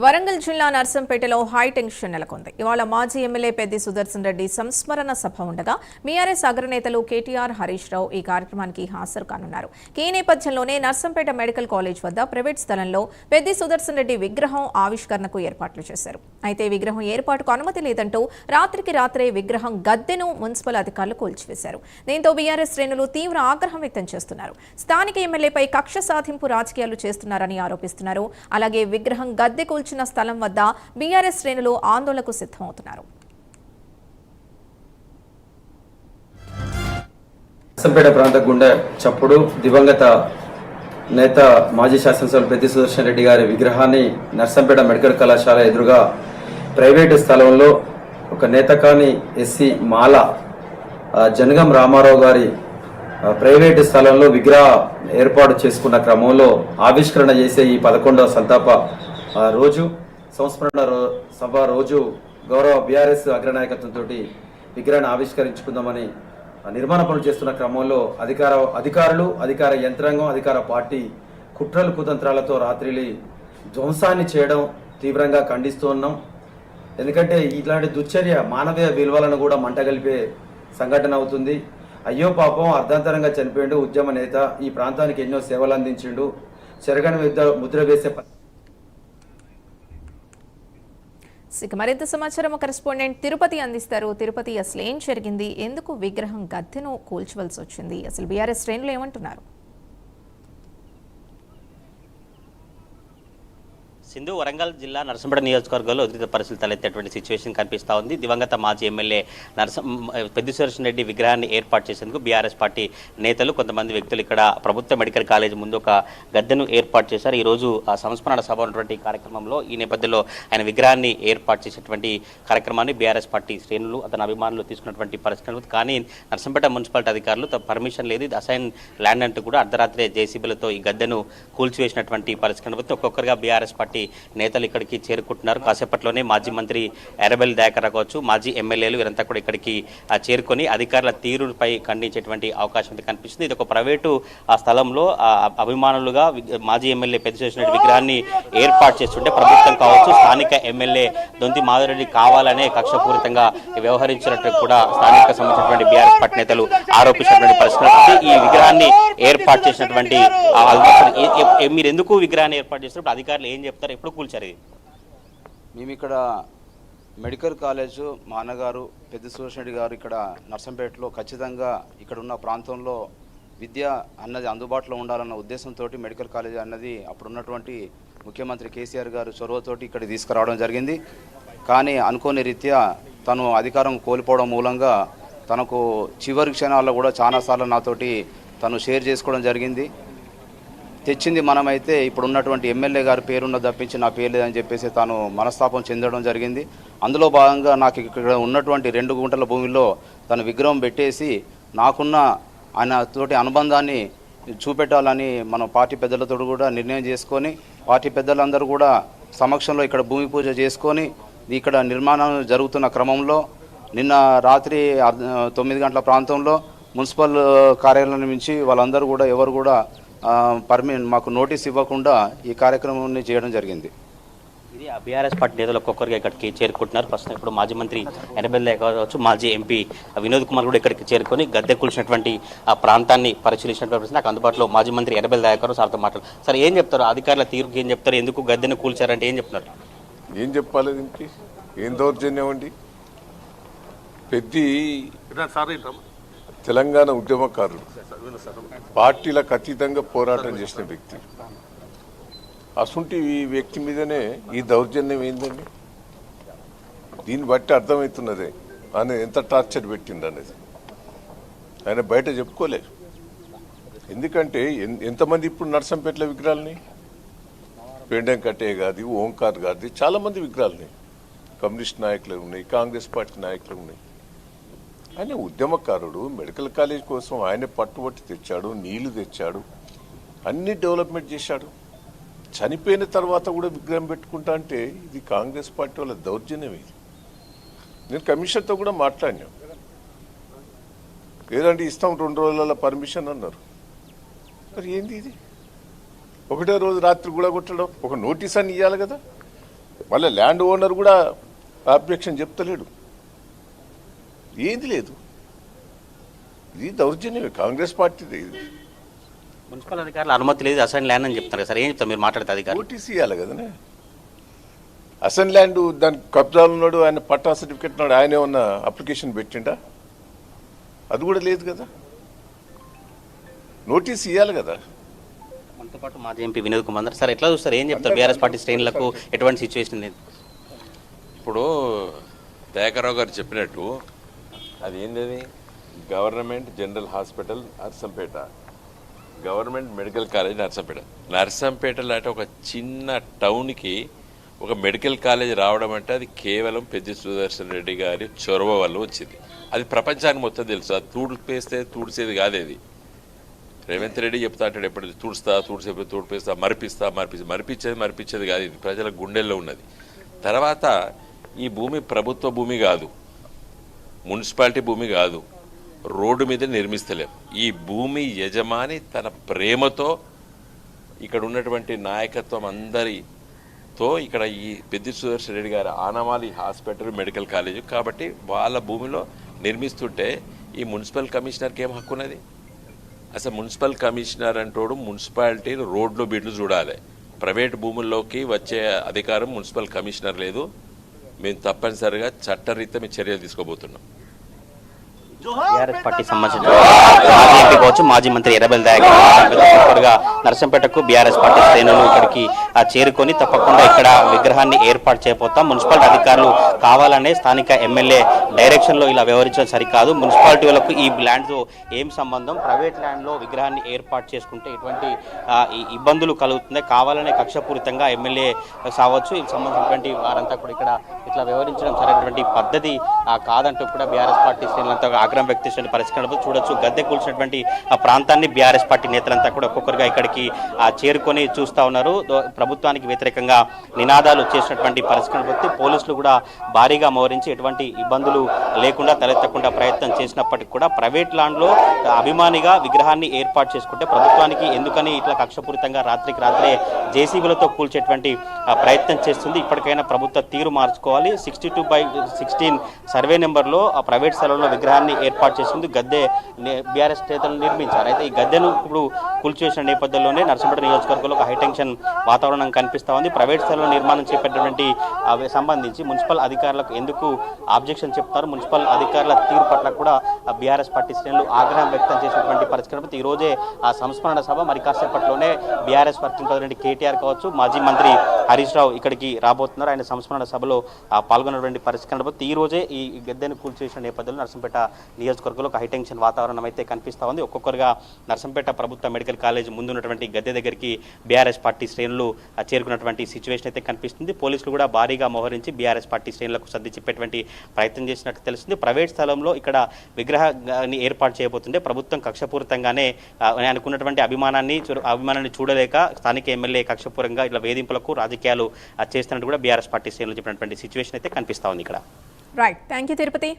వరంగల్ జిల్లా నర్సంపేటలో high tension నెలకొంది. ఇవాళ మాజీ ఎమ్మెల్యే పెద్ది సుదర్శన్ రెడ్డి సంస్మరణ సభ ఉండగా బీఆర్ఎస్ అగ్రనేతలు కేటీఆర్, హరీష్ రావు ఈ కార్యక్రమానికి హాజరు కానున్నారు. ఈ నేపథ్యంలోనే నర్సంపేట మెడికల్ కాలేజ్ వద్ద ప్రైవేట్ స్థలంలో పెద్ది సుదర్శన్ రెడ్డి విగ్రహం ఆవిష్కరణకు ఏర్పాట్లు చేశారు. అయితే విగ్రహం ఏర్పాటుకు అనుమతి లేదంటూ రాత్రికి రాత్రే విగ్రహం గద్దెను మున్సిపల్ అధికారులు కూల్చివేశారు. దీంతో బీఆర్ఎస్ శ్రేణులు తీవ్ర ఆగ్రహం వ్యక్తం చేస్తున్నారు. స్థానిక ఎమ్మెల్యేపై కక్ష సాధింపు రాజకీయాలు చేస్తున్నారని ఆరోపిస్తున్నారు. అలాగే విగ్రహం గద్దె కూల్చిన స్థలం వద్ద బీఆర్ఎస్ శ్రేణులు ఆందోళనకు సిద్ధమవుతున్నారు. నర్సంపేట ప్రాంత గుండె చప్పుడు దివంగత నేత మాజీ శాసనసభ్యులు పెద్ది సుదర్శన్ రెడ్డి గారి విగ్రహాన్ని నర్సంపేట మెడికల్ కళాశాల ఎదురుగా ప్రైవేటు స్థలంలో ఒక నేతకాని ఎస్సీ మాల జనగం రామారావు గారి ప్రైవేటు స్థలంలో విగ్రహ ఏర్పాటు చేసుకున్న క్రమంలో ఆవిష్కరణ చేసే ఈ 11వ సంతాప రోజు సంస్మరణ సభ రోజు గౌరవ బీఆర్ఎస్ అగ్రనాయకత్వంతో విగ్రహాన్ని ఆవిష్కరించుకుందామని నిర్మాణ పనులు చేస్తున్న క్రమంలో అధికారులు అధికార యంత్రాంగం అధికార పార్టీ కుట్రలు కుతంత్రాలతో రాత్రిలి ధ్వంసాన్ని చేయడం తీవ్రంగా ఖండిస్తూ ఉన్నాం. ఎందుకంటే ఇట్లాంటి దుశ్చర్య మానవీయ విలువలను కూడా మంటగలిపే సంఘటన అవుతుంది. అయ్యో పాపం అర్ధాంతరంగా చనిపోయిండు ఉద్యమ నేత, ఈ ప్రాంతానికి ఎన్నో సేవలు అందించిండు, చెరగని ముద్ర వేసే. మరింత సమాచారం కరెస్పాండెంట్ తిరుపతి అందిస్తారు. తిరుపతి, అసలు ఏం జరిగింది? ఎందుకు విగ్రహం గద్దెను కూల్చవలసి వచ్చింది? అసలు బీఆర్ఎస్ శ్రేణులు ఏమంటున్నారు? సింధు, వరంగల్ జిల్లా నర్సంపేట నియోజకవర్గంలో ఉద్రిక్త పరిస్థితులు తలెత్తేటువంటి సిచ్యువేషన్ కనిపిస్తూ ఉంది. దివంగత మాజీ ఎమ్మెల్యే పెద్ది సుదర్శన్ రెడ్డి విగ్రహాన్ని ఏర్పాటు చేసేందుకు బీఆర్ఎస్ పార్టీ నేతలు కొంతమంది వ్యక్తులు ఇక్కడ ప్రభుత్వ మెడికల్ కాలేజ్ ముందు ఒక గద్దెను ఏర్పాటు చేశారు. ఈరోజు ఆ సంస్మరణ సభ ఉన్నటువంటి కార్యక్రమంలో ఈ నేపథ్యంలో ఆయన విగ్రహాన్ని ఏర్పాటు చేసేటువంటి కార్యక్రమాన్ని బీఆర్ఎస్ పార్టీ శ్రేణులు అతని అభిమానులు తీసుకున్నటువంటి పరిస్థితి. కానీ నర్సంపేట మున్సిపాలిటీ అధికారులు పర్మిషన్ లేదు, ఇది అసైన్ ల్యాండ్ అంటూ కూడా అర్ధరాత్రే జేసీబీలతో ఈ గద్దెను కూల్చివేసినటువంటి పరిస్థితి. ఒక్కొక్కరుగా బీఆర్ఎస్ పార్టీ నేతలు ఇక్కడికి చేరుకుంటున్నారు. కాసేపట్లోనే మాజీ మంత్రి ఎర్రబెల్లి దయాకర్ కావచ్చు, మాజీ ఎమ్మెల్యేలు వీరంతా కూడా ఇక్కడికి చేరుకొని అధికారుల తీరుపై ఖండించేటువంటి అవకాశం కనిపిస్తుంది. ఇది ఒక ప్రైవేటు స్థలంలో అభిమానులుగా మాజీ ఎమ్మెల్యే పెద్ది సుదర్శన్ రెడ్డి విగ్రహాన్ని ఏర్పాటు చేస్తుంటే ప్రభుత్వం కావచ్చు, స్థానిక ఎమ్మెల్యే దొంతి మాధవరెడ్డి కావాలనే కక్షపూరితంగా వ్యవహరించినట్టు కూడా స్థానిక సంబంధించినటువంటి బీఆర్ఎస్ పార్టీ నేతలు ఆరోపించినటువంటి పరిస్థితి. ఈ విగ్రహాన్ని ఏర్పాటు చేసినటువంటి మీరు ఎందుకు విగ్రహాన్ని ఏర్పాటు చేసినప్పుడు అధికారులు ఏం చెప్తారు? ఎప్పుడు కూల్చారు? మేము ఇక్కడ మెడికల్ కాలేజు మా అన్నగారు పెద్ది సుదర్శన్ రెడ్డి గారు ఇక్కడ నర్సంపేటలో ఖచ్చితంగా ఇక్కడ ఉన్న ప్రాంతంలో విద్య అన్నది అందుబాటులో ఉండాలన్న ఉద్దేశంతో మెడికల్ కాలేజ్ అన్నది అప్పుడున్నటువంటి ముఖ్యమంత్రి కేసీఆర్ గారు చొరవతోటి ఇక్కడ తీసుకురావడం జరిగింది. కానీ అనుకోని రీత్యా తను అధికారం కోల్పోవడం మూలంగా తనకు చివరి క్షణాల్లో కూడా చాలాసార్లు నాతోటి తను షేర్ చేసుకోవడం జరిగింది. తెచ్చింది మనమైతే ఇప్పుడు ఉన్నటువంటి ఎమ్మెల్యే గారి పేరున్న తప్పించి నా పేరు లేదని చెప్పేసి తాను మనస్తాపం చెందడం జరిగింది. అందులో భాగంగా నాకు ఇక్కడ ఉన్నటువంటి 2 గుంటల భూమిలో తను విగ్రహం పెట్టేసి నాకున్న ఆయన తోటి అనుబంధాన్ని చూపెట్టాలని మనం పార్టీ పెద్దలతో కూడా నిర్ణయం చేసుకొని పార్టీ పెద్దలందరూ కూడా సమక్షంలో ఇక్కడ భూమి పూజ చేసుకొని ఇక్కడ నిర్మాణం జరుగుతున్న క్రమంలో నిన్న రాత్రి 9 గంటల ప్రాంతంలో మున్సిపల్ కార్యాలయం నుంచి వాళ్ళందరూ కూడా ఎవరు కూడా మాకు నోటీస్ ఇవ్వకుండా ఈ కార్యక్రమాన్ని చేయడం జరిగింది. ఇది బీఆర్ఎస్ పార్టీ నేతలు ఒక్కొక్కరిగా ఇక్కడికి చేరుకుంటున్నారు. ప్రస్తుతం ఇప్పుడు మాజీ మంత్రి ఎర్రబెల్లి కావచ్చు, మాజీ ఎంపీ వినోద్ కుమార్ కూడా ఇక్కడికి చేరుకొని గద్దె కూల్చినటువంటి ఆ ప్రాంతాన్ని పరిశీలించినటువంటి నాకు అందుబాటులో మాజీ మంత్రి ఎర్రబెల్లి దయాకర్ సార్తో మాట్లాడు. సార్, ఏం చెప్తారు? అధికారుల తీరుకి ఏం చెప్తారు? ఎందుకు గద్దెను కూల్చారంటే ఏం చెప్తున్నారు? ఏం చెప్పాలి? దీనికి ఏం దౌర్జన్యం అండి? పెద్ది తెలంగాణ ఉద్యమకారులు, పార్టీలకు అతీతంగా పోరాటం చేసిన వ్యక్తి. అసంటి ఈ వ్యక్తి మీదనే ఈ దౌర్జన్యం ఏందండి? దీన్ని బట్టి అర్థమవుతున్నదే ఆయన ఎంత టార్చర్ పెట్టింది అనేది. ఆయన బయట చెప్పుకోలేదు. ఎందుకంటే ఎంతమంది ఇప్పుడు నర్సంపేటల విగ్రహాలని పెండం కట్టయ్య గారిది, ఓంకార్ గారిది చాలామంది విగ్రహాలని కమ్యూనిస్ట్ నాయకులు ఉన్నాయి, కాంగ్రెస్ పార్టీ నాయకులు ఉన్నాయి. ఆయన ఉద్యమకారుడు, మెడికల్ కాలేజ్ కోసం ఆయన పట్టుబట్టి తెచ్చాడు, నీళ్లు తెచ్చాడు, అన్ని డెవలప్మెంట్ చేశాడు. చనిపోయిన తర్వాత కూడా విగ్రహం పెట్టుకుంటా అంటే ఇది కాంగ్రెస్ పార్టీ వాళ్ళ దౌర్జన్యం. ఇది నేను కమిషన్తో కూడా మాట్లాడినా. లేదంటే ఇస్తాం 2 రోజుల పర్మిషన్ అన్నారు. మరి ఏంది ఇది? ఒకటే రోజు రాత్రి కూడా కొట్టడం, ఒక నోటీస్ అని ఇవ్వాలి కదా. వాళ్ళ ల్యాండ్ ఓనర్ కూడా ఆబ్జెక్షన్ చెప్తలేడు, ఏంది లేదు. ఇది దౌర్జన్యమే, కాంగ్రెస్ పార్టీది. మున్సిపల్ అధికారులు అనుమతి లేదు, అసైన్ ల్యాండ్ అని చెప్తున్నారు సార్. ఏం చెప్తారు మీరు మాట్లాడితే అధికారులు? నోటీస్ ఇవ్వాలి కదనే. అసైన్ ల్యాండ్ దానికి కబ్జాలు ఉన్నాడు, ఆయన పట్టా సర్టిఫికెట్ ఉన్నాడు, ఆయన ఏమన్నా అప్లికేషన్ పెట్టిండా? అది కూడా లేదు కదా. నోటీస్ ఇవ్వాలి కదా. మనతో పాటు మాజీ ఎంపీ వినోద్ కుమార్ సార్, ఎట్లా చూస్తారు? ఏం చెప్తారు బీఆర్ఎస్ పార్టీ శ్రేణులకు ఎటువంటి సిచ్యువేషన్? ఇప్పుడు దయాకర్రావు గారు చెప్పినట్టు అది ఏంటది, government general hospital Narsampet, government medical college Narsampet. Narsampet లాంటి ఒక చిన్న టౌన్కి ఒక మెడికల్ కాలేజ్ రావడం అంటే అది కేవలం పెద్ది సుదర్శన్ రెడ్డి గారి చొరవ వల్ల వచ్చింది. అది ప్రపంచానికి మొత్తం తెలుసు. అది తుడిసేది కాదు. అది రేవంత్ రెడ్డి చెప్తా అంటాడు ఎప్పుడు, తుడిపేస్తా, మరిపించేది కాదు. ఇది ప్రజల గుండెల్లో ఉన్నది. తర్వాత ఈ భూమి ప్రభుత్వ భూమి కాదు, మున్సిపాలిటీ భూమి కాదు, రోడ్డు మీద నిర్మిస్తలేం. ఈ భూమి యజమాని తన ప్రేమతో ఇక్కడ ఉన్నటువంటి నాయకత్వం అందరితో ఇక్కడ ఈ పెద్ది సుదర్శన్ రెడ్డి గారి ఆనవాళి హాస్పిటల్ మెడికల్ కాలేజ్ కాబట్టి వాళ్ళ భూమిలో నిర్మిస్తుంటే ఈ మున్సిపల్ కమిషనర్కి ఏం హక్కు ఉన్నది? అసలు మున్సిపల్ కమిషనర్ అంటోడు మున్సిపాలిటీ రోడ్లు బిడ్లు చూడాలి. ప్రైవేట్ భూముల్లోకి వచ్చే అధికారం మున్సిపల్ కమిషనర్ లేదు. మేము తప్పనిసరిగా చట్టరీత్యా మేము చర్యలు తీసుకోబోతున్నాం. టీఆర్ఎస్ పార్టీ సంబంధించిన మాజీ ఎంపీ కావచ్చు, మాజీ మంత్రి ఎర్రబెల్లి దయాకర్ నర్సంపేటకు బీఆర్ఎస్ పార్టీ శ్రేణులు ఇక్కడికి చేరుకొని తప్పకుండా ఇక్కడ విగ్రహాన్ని ఏర్పాటు చేయబోతాం. మున్సిపాలిటీ అధికారులు కావాలనే స్థానిక ఎమ్మెల్యే డైరెక్షన్ లో ఇలా వ్యవహరించడం సరికాదు. మున్సిపాలిటీ వాళ్ళకు ఈ ల్యాండ్ తో ఏం సంబంధం? ప్రైవేట్ ల్యాండ్ లో విగ్రహాన్ని ఏర్పాటు చేసుకుంటే ఎటువంటి ఇబ్బందులు కలుగుతున్నాయి? కావాలనే కక్షపూరితంగా ఎమ్మెల్యే కావచ్చు సంబంధించినటువంటి వారంతా కూడా ఇక్కడ ఇట్లా వ్యవహరించడం సరైనటువంటి పద్ధతి కాదంటూ కూడా బీఆర్ఎస్ పార్టీ శ్రేణులంతా ఆగ్రహం వ్యక్తం చేసిన పరిస్థితి చూడొచ్చు. గద్దె కూల్చినటువంటి ఆ ప్రాంతాన్ని బీఆర్ఎస్ పార్టీ నేతలంతా కూడా ఒక్కొక్కరుగా ఇక్కడికి చేరుకొని చూస్తా ఉన్నారు. ప్రభుత్వానికి వ్యతిరేకంగా నినాదాలు చేసినటువంటి పరిస్థితి పోలీసులు కూడా భారీగా మోహరించి ఎటువంటి ఇబ్బందులు లేకుండా తలెత్తకుండా ప్రయత్నం చేసినప్పటికీ కూడా ప్రైవేట్ ల్యాండ్లో అభిమానిగా విగ్రహాన్ని ఏర్పాటు చేసుకుంటే ప్రభుత్వానికి ఎందుకని ఇట్లా కక్షపూరితంగా రాత్రికి రాత్రే జేసీబీలతో కూల్చేటువంటి ప్రయత్నం చేస్తుంది? ఇప్పటికైనా ప్రభుత్వ తీరు మార్చుకోవాలి. 62/16 సర్వే నెంబర్లో ఆ ప్రైవేట్ స్థలంలో విగ్రహాన్ని ఏర్పాటు చేసింది గద్దె బీఆర్ఎస్ నేతలు నిర్మించారు. అయితే ఈ గద్దెను ఇప్పుడు కూల్చేసిన నేపథ్యంలోనే నర్సంపేట నియోజకవర్గంలో ఒక హైటెన్షన్ వాతావరణం కనిపిస్తా ఉంది. ప్రైవేట్ స్థలంలో నిర్మాణం చేపట్టినటువంటి సంబంధించి మున్సిపల్ అధికారులకు ఎందుకు ఆబ్జెక్షన్ చెప్తారు? మున్సిపల్ అధికారుల తీరు పట్ల కూడా బీఆర్ఎస్ పార్టీ శ్రేణులు ఆగ్రహం వ్యక్తం చేసినటువంటి పరిస్థితి. ఈ రోజే ఆ సంస్మరణ సభ మరి కాసేపట్లోనే బీఆర్ఎస్ వర్కింగ్ ప్రెసిడెంట్ కేటీఆర్ కావచ్చు, మాజీ మంత్రి హరీష్ రావు ఇక్కడికి రాబోతున్నారు. ఆయన సంస్మరణ సభలో పాల్గొన్నటువంటి పరిస్థితి. ఈ రోజే ఈ గద్దెను కూల్చేసిన నేపథ్యంలో నర్సంపేట నియోజకవర్గంలో ఒక హైటెన్షన్ వాతావరణం అయితే కనిపిస్తా ఉంది. ఒక్కొక్కరుగా నర్సంపేట ప్రభుత్వ మెడికల్ కాలేజ్ ముందున్నటువంటి గద్దె దగ్గరికి బీఆర్ఎస్ పార్టీ శ్రేణులు చేరుకున్నటువంటి సిచ్యువేషన్ అయితే కనిపిస్తుంది. పోలీసులు కూడా భారీగా మోహరించి బీఆర్ఎస్ పార్టీ శ్రేణులకు సర్ది చెప్పేటువంటి ప్రయత్నం చేసినట్టు తెలుస్తుంది. ప్రైవేట్ స్థలంలో ఇక్కడ విగ్రహాన్ని ఏర్పాటు చేయబోతుంటే ప్రభుత్వం కక్షపూరితంగానే అనుకున్నటువంటి అభిమానాన్ని చూడలేక స్థానిక ఎమ్మెల్యే కక్షపూరంగా ఇట్లా వేధింపులకు రాజకీయాలు చేస్తున్నట్టు కూడా బీఆర్ఎస్ పార్టీ శ్రేణులు చెప్పినటువంటి సిచ్యువేషన్ అయితే కనిపిస్తా ఉంది ఇక్కడ. Right, thank you Tirupati.